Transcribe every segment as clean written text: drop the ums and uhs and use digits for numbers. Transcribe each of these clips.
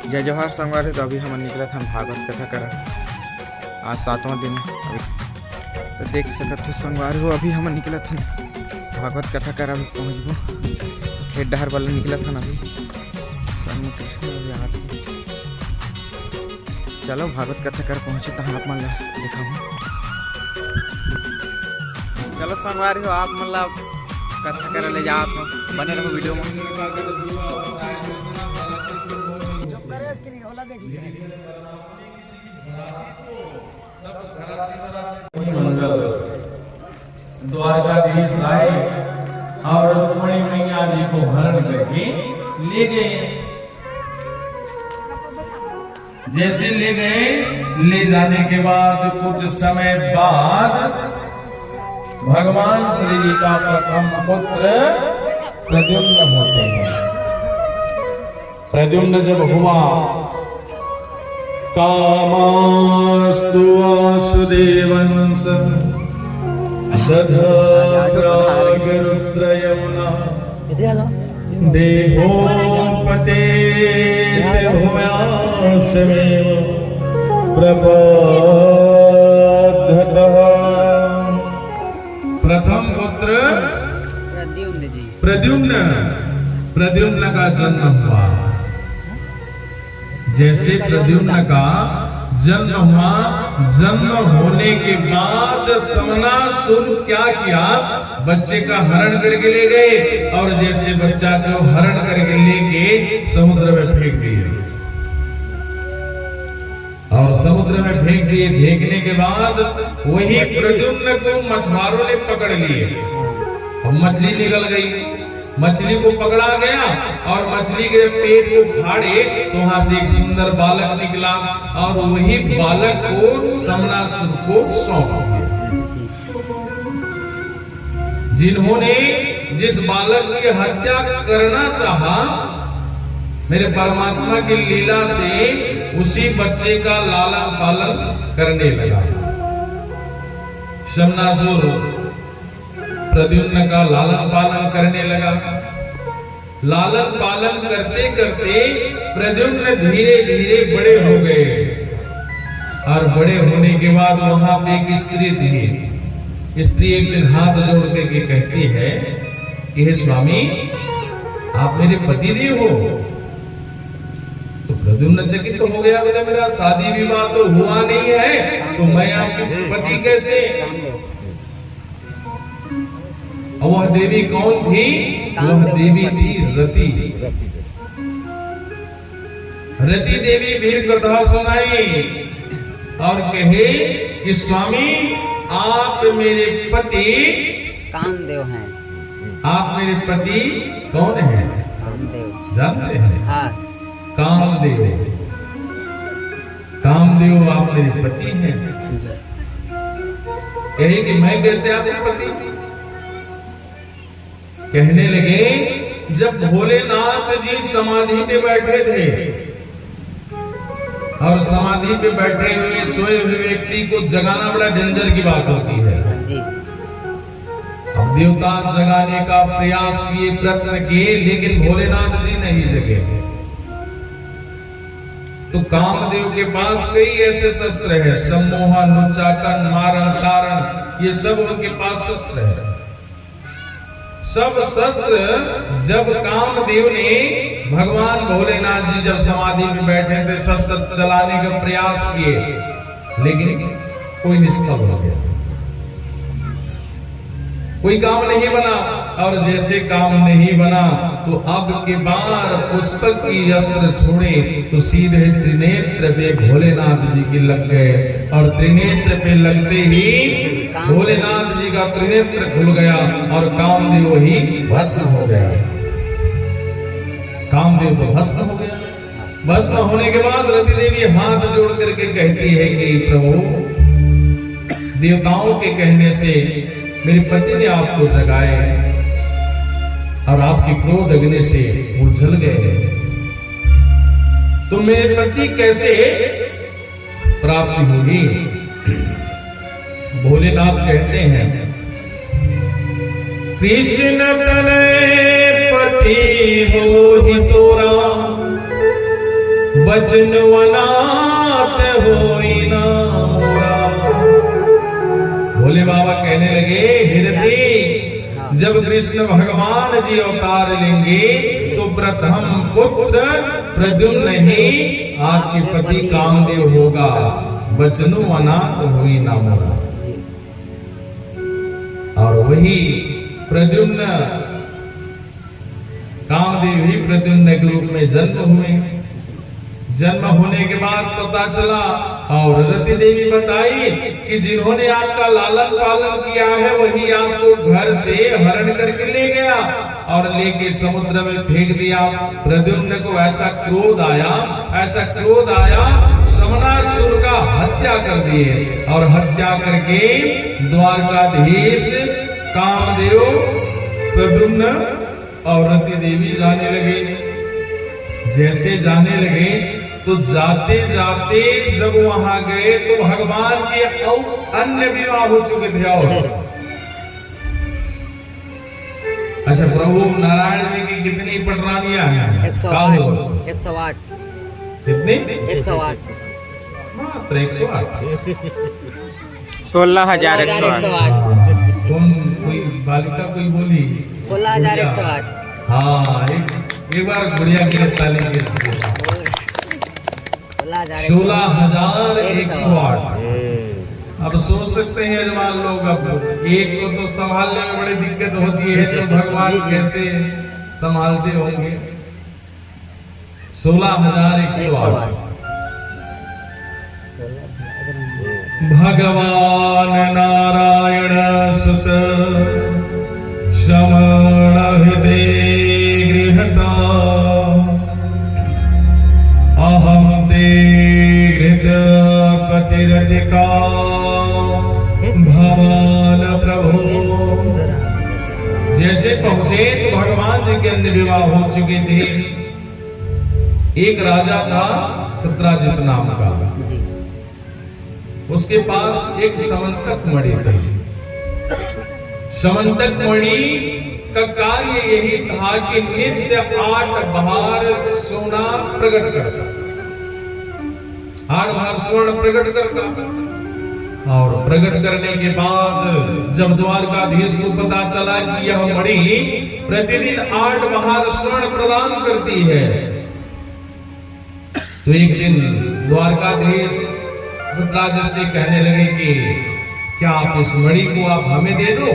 जय जवाहर संगवारी। तो अभी हम निकला था भागवत कथा कर आज 7वां दिन अभी तो देख सकत हो संगवारी हो। अभी हम निकला था भागवत कथा कर अभी पहुँचबो खेत डहर वाला निकला था अभी चलो भागवत कथा कर पहुँचे तो आप मन देखा हूँ। चलो संगवारी हो आप मतलब कथा कर ले जाओ तो बने रहो वीडियो में। द्वारकाधीश आए और रुक्मिणी मैया जी को हरण करके ले गए। जैसे ले गए, ले जाने के बाद कुछ समय बाद भगवान श्री जी का प्रथम पुत्र प्रद्युम्न होते हैं। प्रद्युम्न जब हुआ, कामास्तु वासुदेवंस दधारुद्रयमुना देहोपते भूयासमेव प्रबद्धतः। प्रथम पुत्र प्रद्युम्न का जन्म हुआ। जैसे प्रद्युम्न का जन्म हुआ, जन्म होने के बाद समनासुर क्या किया, बच्चे का हरण करके ले गए और जैसे बच्चा को हरण करके लेके समुद्र में फेंक दिए। और समुद्र में फेंक दिए, फेंकने के बाद वही प्रद्युम्न को मछुआरों ने पकड़ लिए और मछली निकल गई। मछली को पकड़ा गया और मछली के पेट को फाड़े तो वहां से एक सुंदर बालक निकला और वही बालक को समनासुर को सौंप दिया। जिन्होंने जिस बालक की हत्या करना चाहा, मेरे परमात्मा की लीला से उसी बच्चे का लालन पालन करने लगा। समनासुर प्रद्युम्न का लालन पालन करने लगा। लालन पालन करते करते प्रद्युम्न धीरे धीरे बड़े हो गए और बड़े होने के बाद वहां पे एक स्त्री थी। स्त्री एक दिन हाथ जोड़ के कहती है कि हे स्वामी, आप मेरे पतिदेव हो। तो प्रद्युम्न चकित हो गया, बोले मेरा शादी विवाह तो हुआ नहीं है तो मैं आपके पति कैसे। वह देवी कौन थी? वह देवी थी रति। रति देवी वीर कथा सुनाई और कहे कि स्वामी, आप मेरे पति कामदेव हैं। आप मेरे पति कौन हैं? कामदेव जानते हैं? हाँ। कामदेव। कामदेव आप मेरे पति हैं। कहे कि मैं कैसे आपके पति? कहने लगे, जब भोलेनाथ जी समाधि पे बैठे थे और समाधि पे बैठे हुए सोए हुए व्यक्ति को जगाना बड़ा झंझट की बात होती है। हम देवता जगाने का प्रयास किए, प्रयत्न किए, लेकिन भोलेनाथ जी नहीं जगे। तो कामदेव के पास कई ऐसे शस्त्र है, सम्मोहन, उच्चाटन, मारण, तारण, ये सब उनके पास शस्त्र है। सब शस्त्र जब कामदेव ने भगवान भोलेनाथ जी जब समाधि में बैठे थे शस्त्र चलाने का प्रयास किए, लेकिन कोई निष्फल हो गया, कोई काम नहीं बना। और जैसे काम नहीं बना तो अब के बार पुस्तक की अस्त्र छोड़े तो सीधे त्रिनेत्र पे भोलेनाथ जी के लग गए और त्रिनेत्र पे लगते ही भोलेनाथ जी का त्रिनेत्र खुल गया और कामदेव ही भस्म हो गया। कामदेव तो भस्म हो गया। भस्म होने के बाद रति देवी हाथ जोड़ करके कहती है कि प्रभु, देवताओं के कहने से मेरे पति ने आपको जगाए और आपकी क्रोध अग्नि से वो जल गए, तो मेरे पति कैसे प्राप्ति होगी? भोलेनाथ कहते हैं, कृष्ण तनय पति हो ही तोरा बचन अनाथ होई ना मोरा। भोले बाबा कहने लगे हिरदी, जब कृष्ण भगवान जी अवतार लेंगे तो प्रथम पुत्र प्रद्युम्न ही आपके पति कामदेव होगा। बचनो अनाथ हुई ना मोरा। और वही प्रद्युम्न कामदेव ही प्रद्युम्न के रूप में जन्म हुए। जन्म होने के बाद पता चला और रति देवी बताई कि जिन्होंने आपका लालन पालन किया है वही आपको घर से हरण करके ले गया और लेके समुद्र में फेंक दिया। प्रद्युम्न को ऐसा क्रोध आया, समनासुर का हत्या कर दिए और हत्या करके द्वारकाधीश कामदेव, प्रद्युम्न और रति देवी जाने लगे। जैसे जाने लगे तो जाते जाते जब वहां गए तो भगवान के अन्य विवाह हो चुके थे। और अच्छा, प्रभु नारायण जी की कितनी पटरानियां हैं? 108। कितनी? 108। मात्र 108। 16,108। कौन कोई बालिका कोई बोली? 16,108। हाँ, एक बार गुड़िया की ताली के 16,108। अब सोच सकते हैं जवान लोग, अब एक को तो संभालने में बड़ी दिक्कत होती है तो भगवान कैसे संभालते होंगे। 16,108। भगवान नारायण सुत श्रवण हृदय गृहता अहम ते हृद पतिरधिका भगवान प्रभु। जैसे पहुंचे तो भगवान जी के अन्य विवाह हो चुके थे। एक राजा था सत्राजित नाम का, उसके पास एक समंतक मणि थी। समंतक मणि का कार्य यही था कि नित्य 8 बार सोना प्रकट करता, 8 बार स्वर्ण प्रकट करता। और प्रकट करने के बाद जब द्वारकाधीश को पता चला कि यह मणि प्रतिदिन 8 बार स्वर्ण प्रदान करती है, तो एक दिन द्वारकाधीश सत्राजित से कहने लगे कि क्या आप इस मणि को आप हमें दे दो,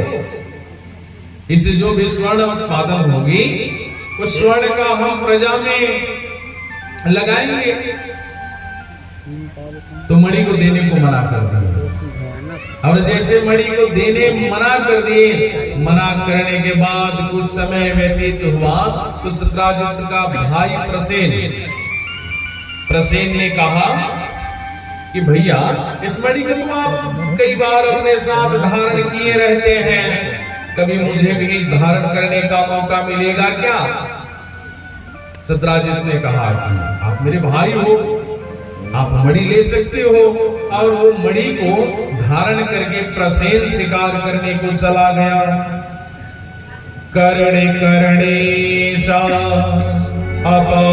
इससे जो भी स्वर्ण उत्पादन होगी उस स्वर्ण का हम प्रजा में लगाएंगे। तो मणि को देने को मना कर दिया। और जैसे मणि को देने मना कर दिए, मना करने के बाद कुछ समय व्यतीत हुआ तो सत्राजित का भाई प्रसेन ने कहा कि भैया इस मणि को तो आप कई बार अपने साथ धारण किए रहते हैं, कभी मुझे भी धारण करने का मौका मिलेगा क्या? सत्राजित ने कहा कि आप मेरे भाई हो, आप मणि ले सकते हो। और वो मणि को धारण करके प्रसेन शिकार करने को चला गया। करणे करणे चा अपा